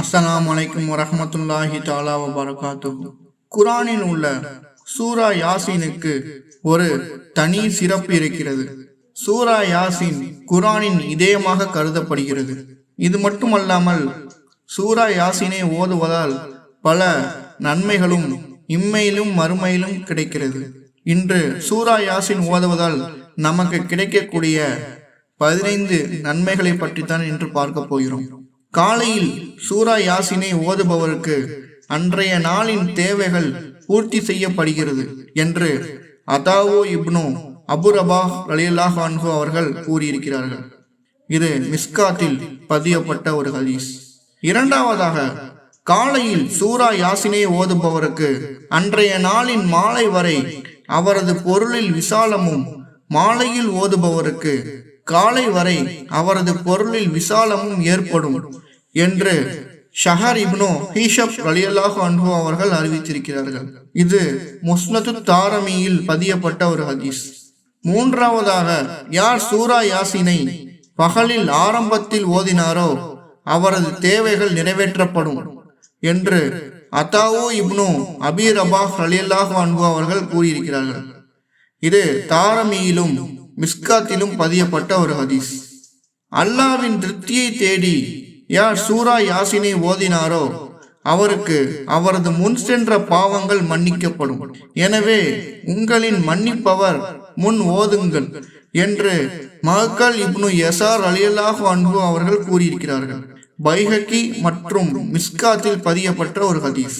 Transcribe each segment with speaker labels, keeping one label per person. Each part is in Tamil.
Speaker 1: அஸ்ஸலாமு அலைக்கும் வரஹ்மத்துல்லாஹி தஆலா வ பரகாத்துஹு. குர்ஆனில் உள்ள சூரா யாசீனுக்கு ஒரு தனி சிறப்பு இருக்கிறது. சூரா யாசீன் குர்ஆனின் இதயமாக கருதப்படுகிறது. இது மட்டுமல்லாமல் சூரா யாசீனை ஓதுவதால் பல நன்மைகளும் இம்மையிலும் மறுமையிலும் கிடைக்கிறது. இன்று சூரா யாசீன் ஓதுவதால் நமக்கு கிடைக்கக்கூடிய 15 நன்மைகளை பற்றித்தான் இன்று பார்க்க போகிறோம். காலையில் சூரா யாசீனை ஓதுபவருக்கு அன்றைய நாளின் தேவைகள் பூர்த்தி செய்யப்படுகிறது என்று அதாவோ இப்னு அபு ரபாஹ் ரலியல்லாஹு அன்ஹு அவர்கள் கூறியிருக்கிறார்கள். இது மிஸ்காத்தில் பதியப்பட்ட ஒரு ஹதீஸ். இரண்டாவதாக, காலையில் சூரா யாசீனை ஓதுபவருக்கு அன்றைய நாளின் மாலை வரை அவரது பொருளில் விசாலமும், மாலையில் ஓதுபவருக்கு காலை வரை அவரது பொருளில் விசாலமும் ஏற்படும் என்று ஷஹர் இப்னு ஹீஷப் ரலியல்லாஹு அன்ஹு அவர்கள் அறிவித்திருக்கிறார்கள். இது முஸ்னது தாரமியில் பதியப்பட்ட ஒரு ஹதீஸ். மூன்றாவதாக, யார் சூரா யாசீனை பகலில் ஆரம்பத்தில் ஓதினாரோ அவரது தேவைகள் நிறைவேற்றப்படும் என்று அதாவோ இப்னு அபி ரபாஹ் ரலியல்லாஹு அன்ஹு அவர்கள் கூறியிருக்கிறார்கள். இது தாரமியிலும் மிஸ்காத்திலும் பதியப்பட்ட ஒரு ஹதீஸ். அல்லாவின் திருப்தியை தேடி யார் சூரா யாசீனை ஓதினாரோ அவருக்கு அவரது முன் சென்ற பாவங்கள் மன்னிக்கப்படும். எனவே உங்களின் மன்னிப்பவர் முன் ஓதுங்கள் என்று மஹ்கல் இப்னு யசார் ரலியல்லாஹு அன்ஹு அவர்கள் கூறியிருக்கிறார்கள். பைஹகி மற்றும் மிஸ்காத்தில் பதியப்பட்ட ஒரு ஹதீஸ்.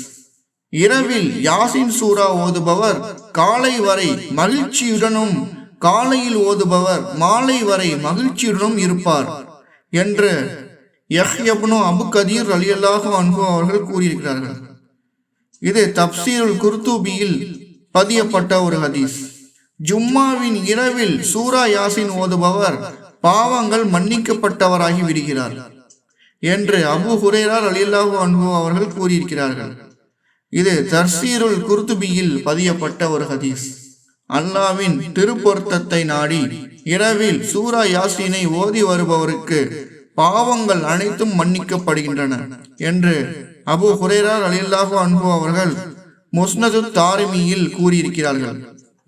Speaker 1: இரவில் யாசின் சூரா ஓதுபவர் காலை வரை மகிழ்ச்சியுடனும், காலையில் ஓதுபவர் மாலை வரை மகிழ்ச்சியுடனும் இருப்பார் என்று யஹ்யா இப்னு அபு கதீர் ரலியல்லாஹு அன்ஹு அவர்கள் கூறியிருக்கிறார்கள். இது தப்சீருல் குர்துபியில் பதியப்பட்ட ஒரு ஹதீஸ். ஜும்மாவின் இரவில் சூரா யாசீன் ஓதுபவர் பாவங்கள் மன்னிக்கப்பட்டவராகி விடுகிறார் என்று அபு ஹுரைரா ரலியல்லாஹு அன்ஹு அவர்கள் கூறியிருக்கிறார்கள். இது தப்சீருல் குர்துபியில் பதியப்பட்ட ஒரு ஹதீஸ். அல்லாவின் திருப்பொருத்தத்தை நாடி இரவில் சூரா யாசீனை ஓதி வருபவருக்கு பாவங்கள் அனைத்தும் மன்னிக்கப்படுகின்றன என்று அபு ஹுரைரா ரலியல்லாஹு அன்ஹு அவர்கள் முஸ்னது தாரிமியில் கூறியிருக்கிறார்கள்.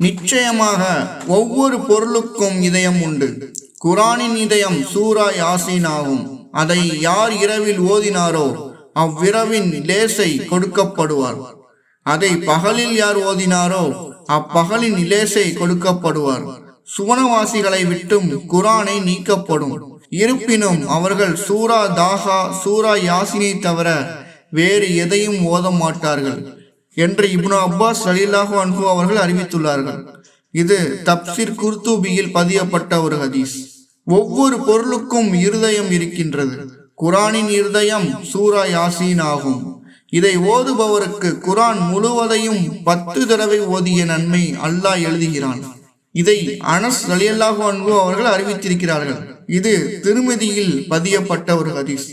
Speaker 1: நிச்சயமாக ஒவ்வொரு பொருளுக்கும் இதயம் உண்டு. குர்ஆனின் இதயம் சூரா யாசீன் ஆகும். அதை யார் இரவில் ஓதினாரோ அவ்விரவின் லேசை கொடுக்கப்படுவார். அதை பகலில் யார் ஓதினாரோ அப்பகலின் இலேசை கொடுக்கப்படுவார். சுவனவாசிகளை விட்டும் குர்ஆனை நீக்கப்படும். இருப்பினும் அவர்கள் சூரா தாஹா, சூரா யாசீனை தவிர வேறு எதையும் ஓத மாட்டார்கள் என்று இப்னு அப்பாஸ் ரலியல்லாஹு அன்ஹு அவர்கள் அறிவித்துள்ளார்கள். இது தப்சீர் குர்துபியில் பதியப்பட்ட ஒரு ஹதீஸ். ஒவ்வொரு பொருளுக்கும் இருதயம் இருக்கின்றது. குர்ஆனின் இருதயம் சூரா யாசீன் ஆகும். இதை ஓதுபவருக்கு குர்ஆன் முழுவதையும் 10 தடவை ஓதிய நன்மை அல்லாஹ் எழுதுகிறான். இதை அனஸ் ரலியல்லாஹு அன்ஹு அவர்கள் அறிவித்திருக்கிறார்கள். இது திருமதியில் பதியப்பட்ட ஒரு ஹதீஸ்.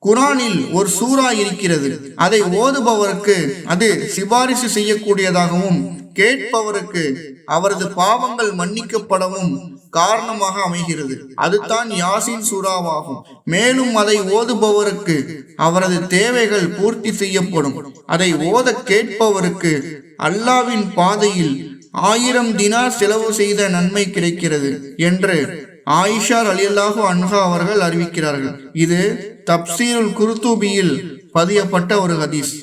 Speaker 1: குர்ஆனில் ஒரு சூரா இருக்கிறது. அதை ஓதுபவருக்கு அது சிபாரிசு செய்யக்கூடியதாகவும், கேட்பவருக்கு அவரது பாவங்கள் மன்னிக்கப்படவும் காரணமாக அமைகிறது. அதுதான் யாசீன் சூறாவாகும். மேலும் அதை ஓதுபவருக்கு அவரது தேவைகள் பூர்த்தி செய்யப்படும். அதை ஓத கேட்பவருக்கு அல்லாவின் பாதையில் 1000 தினார் செலவு செய்த நன்மை கிடைக்கிறது என்று ஆயிஷா ரலியல்லாஹு அன்ஹா அவர்கள் அறிவிக்கிறார்கள். இது தப்சீருல் குர்துபியில் பதியப்பட்ட ஒரு ஹதீஸ்.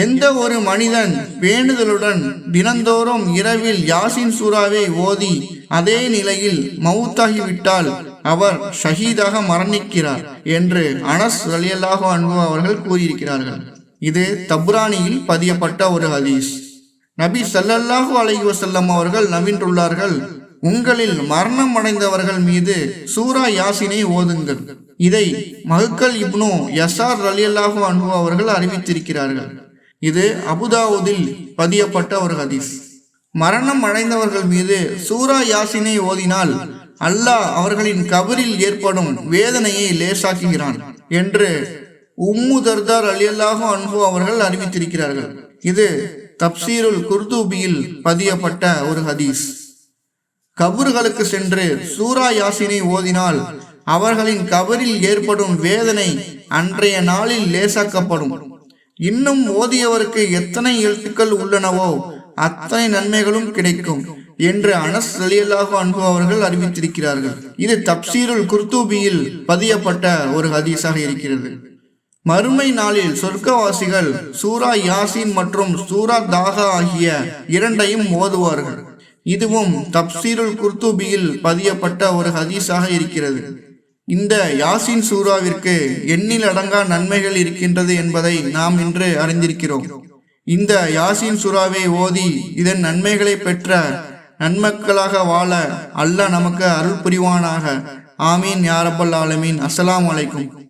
Speaker 1: எந்த ஒரு மனிதன் பேணுதலுடன் தினந்தோறும் இரவில் யாசீன் சூறாவை ஓதி அதே நிலையில் மௌத்தாகிவிட்டால் அவர் ஷஹீதாக மரணிக்கிறார் என்று அனஸ் ரலியல்லாஹு அன்ஹு அவர்கள் கூறியிருக்கிறார்கள். இது தப்ரானியில் பதியப்பட்ட ஒரு ஹதீஸ். நபி ஸல்லல்லாஹு அலைஹி வஸல்லம் அவர்கள் நவின்றுள்ளார்கள், உங்களில் மரணம் அடைந்தவர்கள் மீது சூரா யாசீனை ஓதுங்கள். இதை மஹ்கல் இப்னு யசார் ரலியல்லாஹு அன்ஹு அவர்கள் அறிவித்திருக்கிறார்கள். இது அபுதாவுதில் பதியப்பட்ட ஒரு ஹதீஸ். மரணம் அடைந்தவர்கள் மீது சூரா யாசீனை ஓதினால் அல்லாஹ் அவர்களின் கபரில் ஏற்படும் வேதனையை லேசாக்குகிறான் என்று உம்மு தர்தா ரலியல்லாஹு அன்ஹு அவர்கள் அறிவித்திருக்கிறார்கள். இது தப்சீருல் குர்துபியில் பதியப்பட்ட ஒரு ஹதீஸ். கபர்களுக்கு சென்று சூரா யாசீனை ஓதினால் அவர்களின் கபரில் ஏற்படும் வேதனை அன்றைய நாளில் லேசாக்கப்படும். இன்னும் ஓதியவருக்கு எத்தனை எழுத்துக்கள் உள்ளனவோ அத்தனை நன்மைகளும் கிடைக்கும் என்று அனஸ் ரலியல்லாஹு அன்ஹு அவர்கள் அறிவித்திருக்கிறார்கள். இது தப்சீருல் குர்துபியில் பதியப்பட்ட ஒரு ஹதீஸாக இருக்கிறது. மறுமை நாளில் சொர்க்கவாசிகள் சூரா யாசின் மற்றும் சூரா தாகா ஆகிய இரண்டையும் ஓதுவார்கள். இதுவும் தப்சீருல் குர்துபியில் பதியப்பட்ட ஒரு ஹதீஸாக இருக்கிறது. இந்த யாசின் சூராவிற்கு எண்ணில் அடங்கா நன்மைகள் இருக்கின்றது என்பதை நாம் இன்று அறிந்திருக்கிறோம். இந்த யாசின் சூராவை ஓதி இதன் நன்மைகளை பெற்ற நன்மக்களாக வாழ அல்லாஹ் நமக்கு அருள் புரிவானாக. ஆமீன் யா ரப்பல் ஆலமீன். அஸ்ஸலாமு அலைக்கும்.